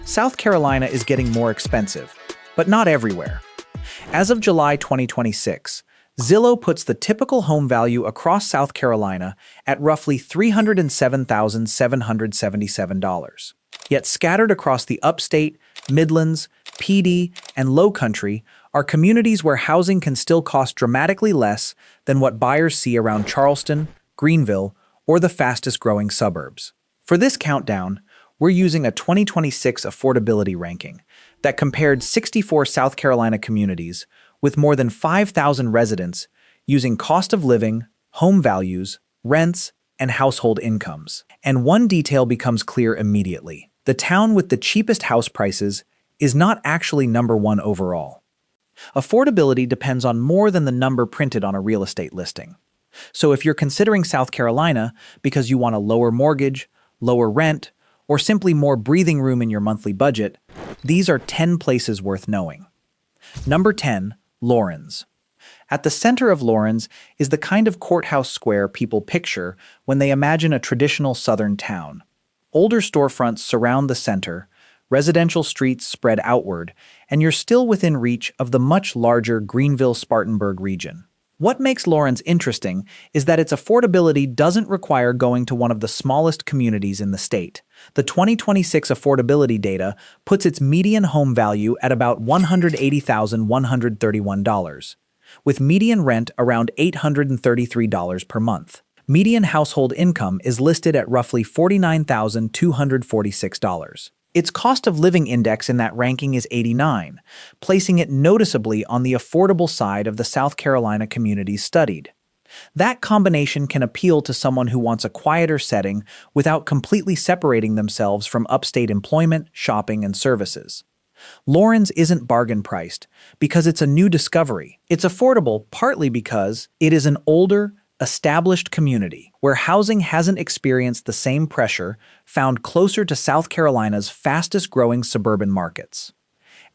South Carolina is getting more expensive, but not everywhere. As of July 2026, Zillow puts the typical home value across South Carolina at roughly $307,777. Yet scattered across the upstate, Midlands, PD, and Low Country are communities where housing can still cost dramatically less than what buyers see around Charleston, Greenville, or the fastest-growing suburbs. For this countdown, we're using a 2026 affordability ranking that compared 64 South Carolina communities with more than 5,000 residents using cost of living, home values, rents, and household incomes. And one detail becomes clear immediately. The town with the cheapest house prices is not actually number one overall. Affordability depends on more than the number printed on a real estate listing. So if you're considering South Carolina because you want a lower mortgage, lower rent, or simply more breathing room in your monthly budget, these are 10 places worth knowing. Number 10, Laurens. At the center of Laurens is the kind of courthouse square people picture when they imagine a traditional southern town. Older storefronts surround the center, residential streets spread outward, and you're still within reach of the much larger Greenville-Spartanburg region. What makes Laurens interesting is that its affordability doesn't require going to one of the smallest communities in the state. The 2026 affordability data puts its median home value at about $180,131, with median rent around $833 per month. Median household income is listed at roughly $49,246. Its cost of living index in that ranking is 89, placing it noticeably on the affordable side of the South Carolina communities studied. That combination can appeal to someone who wants a quieter setting without completely separating themselves from upstate employment, shopping, and services. Laurens isn't bargain priced because it's a new discovery. It's affordable partly because it is an older, established community where housing hasn't experienced the same pressure found closer to South Carolina's fastest-growing suburban markets.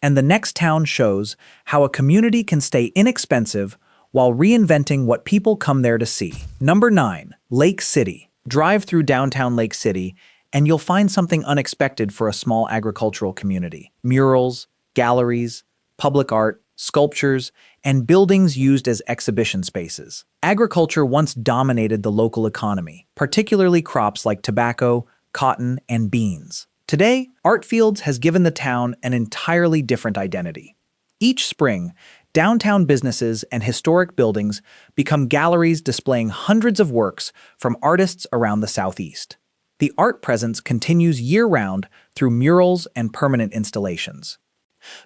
And the next town shows how a community can stay inexpensive while reinventing what people come there to see. Number 9, Lake City. Drive through downtown Lake City and you'll find something unexpected for a small agricultural community. Murals, galleries, public art, sculptures, and buildings used as exhibition spaces. Agriculture once dominated the local economy, particularly crops like tobacco, cotton, and beans. Today, Artfields has given the town an entirely different identity. Each spring, downtown businesses and historic buildings become galleries displaying hundreds of works from artists around the Southeast. The art presence continues year-round through murals and permanent installations.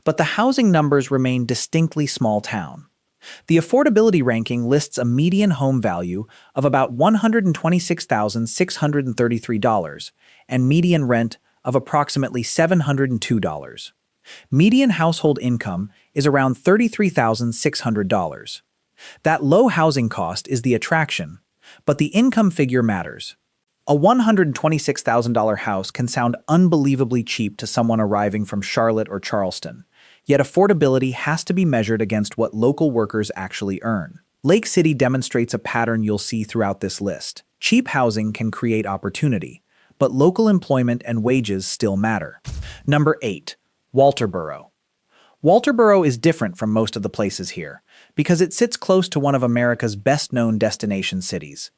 But the housing numbers remain distinctly small town. The affordability ranking lists a median home value of about $126,633 and median rent of approximately $702. Median household income is around $33,600. That low housing cost is the attraction, but the income figure matters. A $126,000 house can sound unbelievably cheap to someone arriving from Charlotte or Charleston, yet affordability has to be measured against what local workers actually earn. Lake City demonstrates a pattern you'll see throughout this list. Cheap housing can create opportunity, but local employment and wages still matter. Number 8, Walterboro. Walterboro is different from most of the places here because it sits close to one of America's best-known destination cities.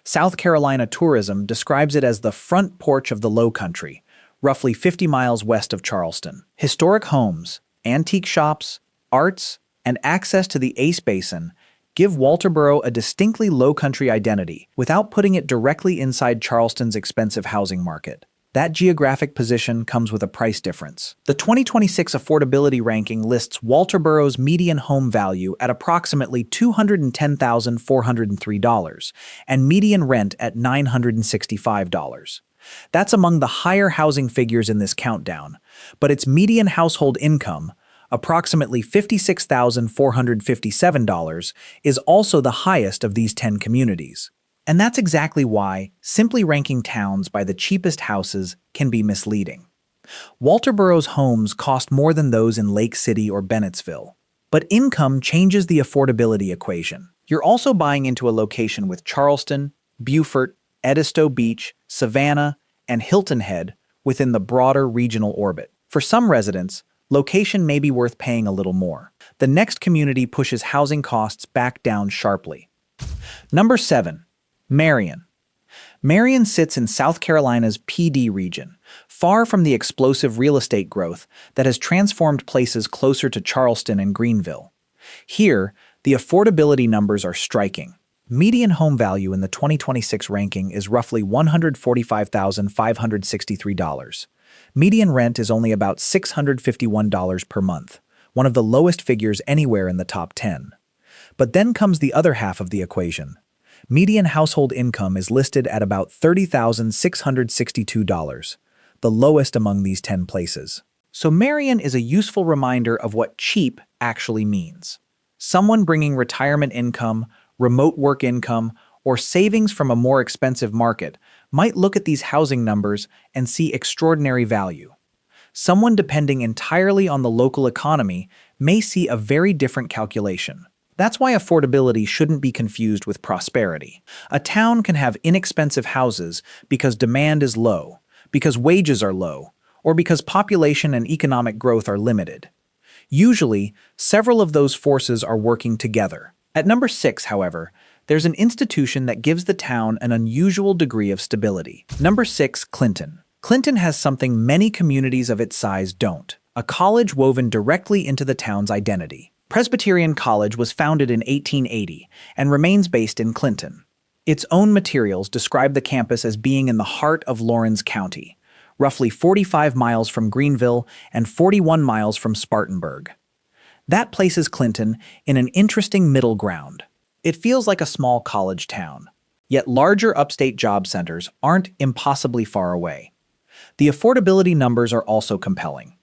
South Carolina tourism describes it as the front porch of the Low Country, roughly 50 miles west of Charleston. Historic homes, antique shops, arts, and access to the Ace Basin give Walterboro a distinctly Low Country identity without putting it directly inside Charleston's expensive housing market. That geographic position comes with a price difference. The 2026 affordability ranking lists Walterboro's median home value at approximately $210,403 and median rent at $965. That's among the higher housing figures in this countdown, but its median household income, approximately $56,457, is also the highest of these 10 communities. And that's exactly why simply ranking towns by the cheapest houses can be misleading. Walterboro's homes cost more than those in Lake City or Bennettsville, but income changes the affordability equation. You're also buying into a location with Charleston, Beaufort, Edisto Beach, Savannah, and Hilton Head within the broader regional orbit. For some residents, location may be worth paying a little more. The next community pushes housing costs back down sharply. Number 7. Marion. Marion sits in South Carolina's PD region, far from the explosive real estate growth that has transformed places closer to Charleston and Greenville. Here, the affordability numbers are striking. Median home value in the 2026 ranking is roughly $145,563. Median rent is only about $651 per month, one of the lowest figures anywhere in the top 10. But then comes the other half of the equation. Median household income is listed at about $30,662, the lowest among these 10 places. So Marion is a useful reminder of what cheap actually means. Someone bringing retirement income, remote work income, or savings from a more expensive market might look at these housing numbers and see extraordinary value. Someone depending entirely on the local economy may see a very different calculation. That's why affordability shouldn't be confused with prosperity. A town can have inexpensive houses because demand is low, because wages are low, or because population and economic growth are limited. Usually, several of those forces are working together. At number 6, however, there's an institution that gives the town an unusual degree of stability. Number 6, Clinton. Clinton has something many communities of its size don't: a college woven directly into the town's identity. Presbyterian College was founded in 1880 and remains based in Clinton. Its own materials describe the campus as being in the heart of Lawrence County, roughly 45 miles from Greenville and 41 miles from Spartanburg. That places Clinton in an interesting middle ground. It feels like a small college town, yet larger upstate job centers aren't impossibly far away. The affordability numbers are also compelling.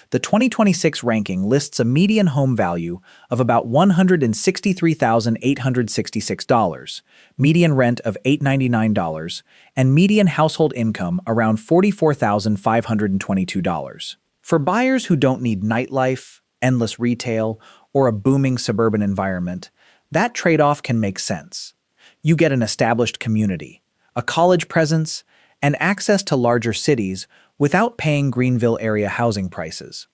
The 2026 ranking lists a median home value of about $163,866, median rent of $899, and median household income around $44,522. For buyers who don't need nightlife, endless retail, or a booming suburban environment, that trade-off can make sense. You get an established community, a college presence, and access to larger cities without paying Greenville area housing prices.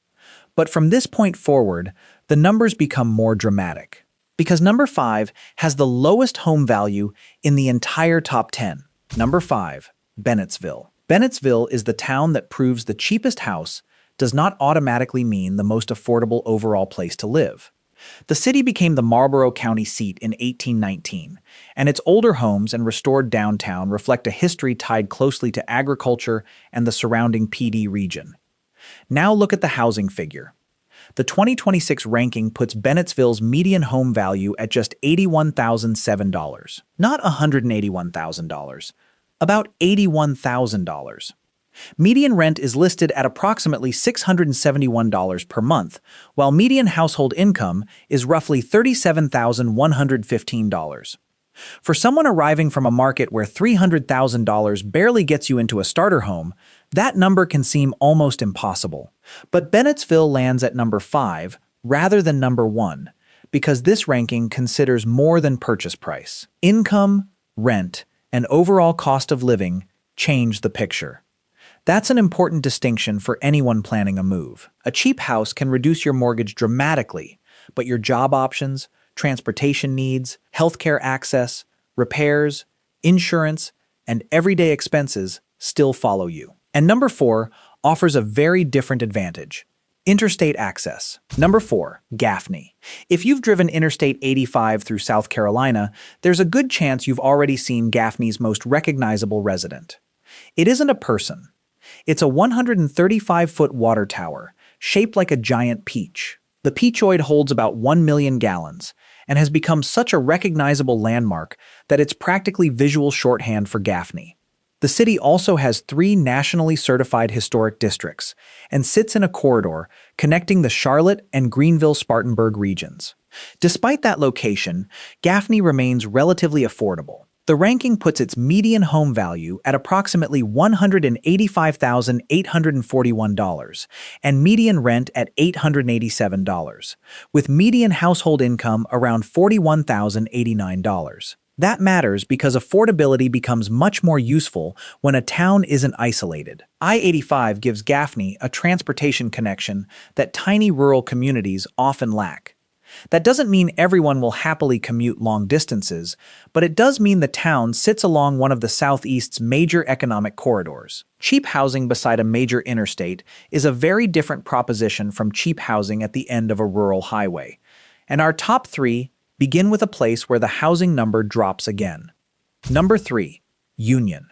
But from this point forward, the numbers become more dramatic, because number 5 has the lowest home value in the entire top 10. Number 5, Bennettsville. Bennettsville is the town that proves the cheapest house does not automatically mean the most affordable overall place to live. The city became the Marlborough County seat in 1819, and its older homes and restored downtown reflect a history tied closely to agriculture and the surrounding PD region. Now look at the housing figure. The 2026 ranking puts Bennettsville's median home value at just $81,007. Not $181,000, about $81,000. Median rent is listed at approximately $671 per month, while median household income is roughly $37,115. For someone arriving from a market where $300,000 barely gets you into a starter home, that number can seem almost impossible. But Bennettsville lands at number 5 rather than number 1, because this ranking considers more than purchase price. Income, rent, and overall cost of living change the picture. That's an important distinction for anyone planning a move. A cheap house can reduce your mortgage dramatically, but your job options, transportation needs, healthcare access, repairs, insurance, and everyday expenses still follow you. And number 4 offers a very different advantage: interstate access. Number 4, Gaffney. If you've driven Interstate 85 through South Carolina, there's a good chance you've already seen Gaffney's most recognizable resident. It isn't a person. It's a 135-foot water tower, shaped like a giant peach. The peachoid holds about 1 million gallons and has become such a recognizable landmark that it's practically visual shorthand for Gaffney. The city also has 3 nationally certified historic districts and sits in a corridor connecting the Charlotte and Greenville-Spartanburg regions. Despite that location, Gaffney remains relatively affordable. The ranking puts its median home value at approximately $185,841 and median rent at $887, with median household income around $41,089. That matters because affordability becomes much more useful when a town isn't isolated. I-85 gives Gaffney a transportation connection that tiny rural communities often lack. That doesn't mean everyone will happily commute long distances, but it does mean the town sits along one of the Southeast's major economic corridors. Cheap housing beside a major interstate is a very different proposition from cheap housing at the end of a rural highway. And our top three begin with a place where the housing number drops again. Number 3. Union.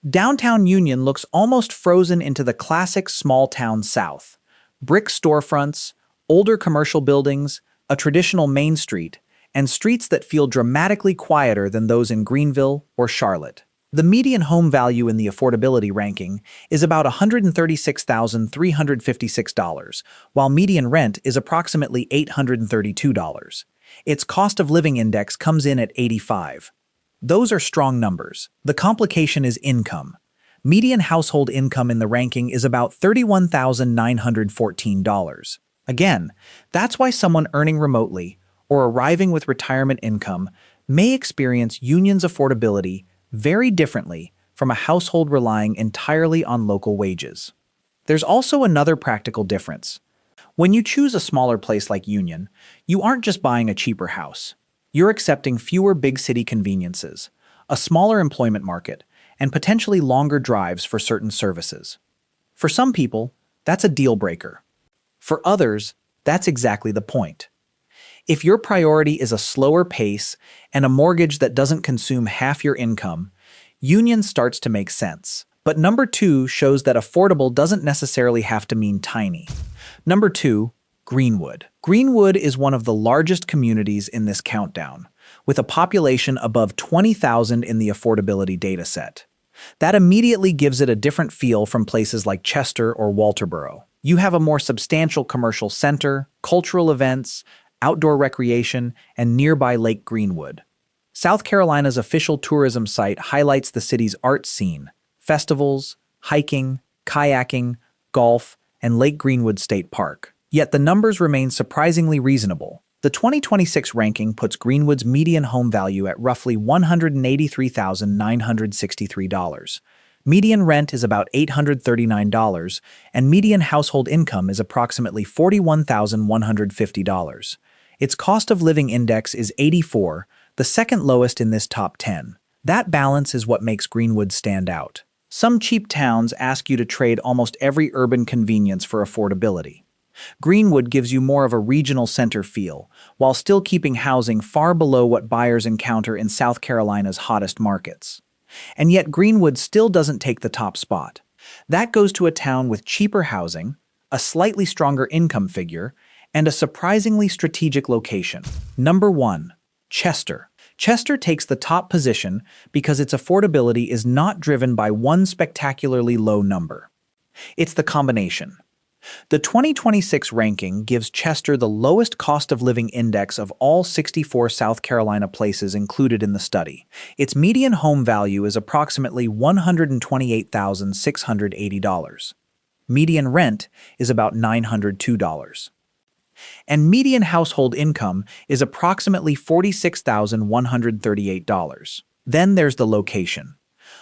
Downtown Union looks almost frozen into the classic small-town South. Brick storefronts, older commercial buildings, a traditional main street, and streets that feel dramatically quieter than those in Greenville or Charlotte. The median home value in the affordability ranking is about $136,356, while median rent is approximately $832. Its cost of living index comes in at 85. Those are strong numbers. The complication is income. Median household income in the ranking is about $31,914. Again, that's why someone earning remotely or arriving with retirement income may experience Union's affordability very differently from a household relying entirely on local wages. There's also another practical difference. When you choose a smaller place like Union, you aren't just buying a cheaper house. You're accepting fewer big city conveniences, a smaller employment market, and potentially longer drives for certain services. For some people, that's a deal breaker. For others, that's exactly the point. If your priority is a slower pace and a mortgage that doesn't consume half your income, Union starts to make sense. But number 2 shows that affordable doesn't necessarily have to mean tiny. Number 2, Greenwood. Greenwood is one of the largest communities in this countdown, with a population above 20,000 in the affordability dataset. That immediately gives it a different feel from places like Chester or Walterboro. You have a more substantial commercial center, cultural events, outdoor recreation, and nearby Lake Greenwood. South Carolina's official tourism site highlights the city's art scene, festivals, hiking, kayaking, golf, and Lake Greenwood State Park. Yet the numbers remain surprisingly reasonable. The 2026 ranking puts Greenwood's median home value at roughly $183,963. Median rent is about $839, and median household income is approximately $41,150. Its cost of living index is 84, the second lowest in this top 10. That balance is what makes Greenwood stand out. Some cheap towns ask you to trade almost every urban convenience for affordability. Greenwood gives you more of a regional center feel, while still keeping housing far below what buyers encounter in South Carolina's hottest markets. And yet Greenwood still doesn't take the top spot. That goes to a town with cheaper housing, a slightly stronger income figure, and a surprisingly strategic location. Number 1. Chester. Chester takes the top position because its affordability is not driven by one spectacularly low number. It's the combination. The 2026 ranking gives Chester the lowest cost of living index of all 64 South Carolina places included in the study. Its median home value is approximately $128,680. Median rent is about $902. And median household income is approximately $46,138. Then there's the location.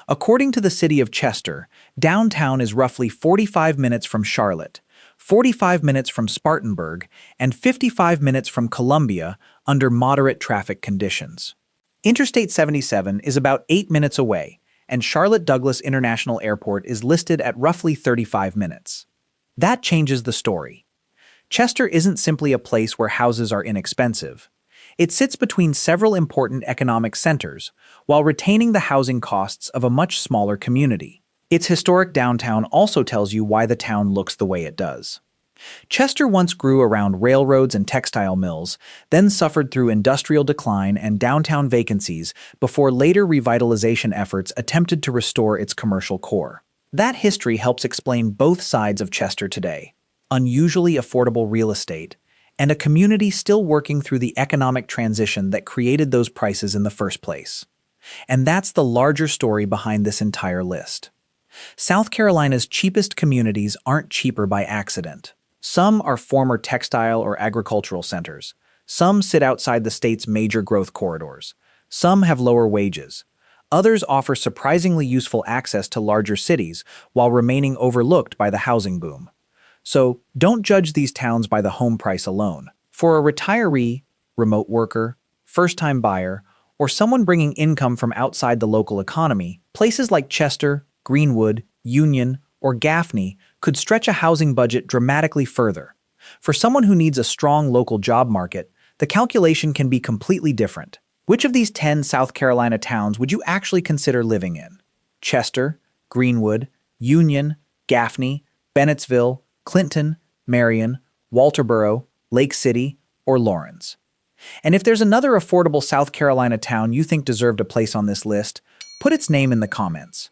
According to the city of Chester, downtown is roughly 45 minutes from Charlotte, 45 minutes from Spartanburg, and 55 minutes from Columbia under moderate traffic conditions. Interstate 77 is about 8 minutes away, and Charlotte Douglas International Airport is listed at roughly 35 minutes. That changes the story. Chester isn't simply a place where houses are inexpensive. It sits between several important economic centers, while retaining the housing costs of a much smaller community. Its historic downtown also tells you why the town looks the way it does. Chester once grew around railroads and textile mills, then suffered through industrial decline and downtown vacancies before later revitalization efforts attempted to restore its commercial core. That history helps explain both sides of Chester today: unusually affordable real estate, and a community still working through the economic transition that created those prices in the first place. And that's the larger story behind this entire list. South Carolina's cheapest communities aren't cheaper by accident. Some are former textile or agricultural centers. Some sit outside the state's major growth corridors. Some have lower wages. Others offer surprisingly useful access to larger cities while remaining overlooked by the housing boom. So, don't judge these towns by the home price alone. For a retiree, remote worker, first-time buyer, or someone bringing income from outside the local economy, places like Chester, Greenwood, Union, or Gaffney could stretch a housing budget dramatically further. For someone who needs a strong local job market, the calculation can be completely different. Which of these 10 South Carolina towns would you actually consider living in? Chester, Greenwood, Union, Gaffney, Bennettsville, Clinton, Marion, Walterboro, Lake City, or Lawrence? And if there's another affordable South Carolina town you think deserved a place on this list, put its name in the comments.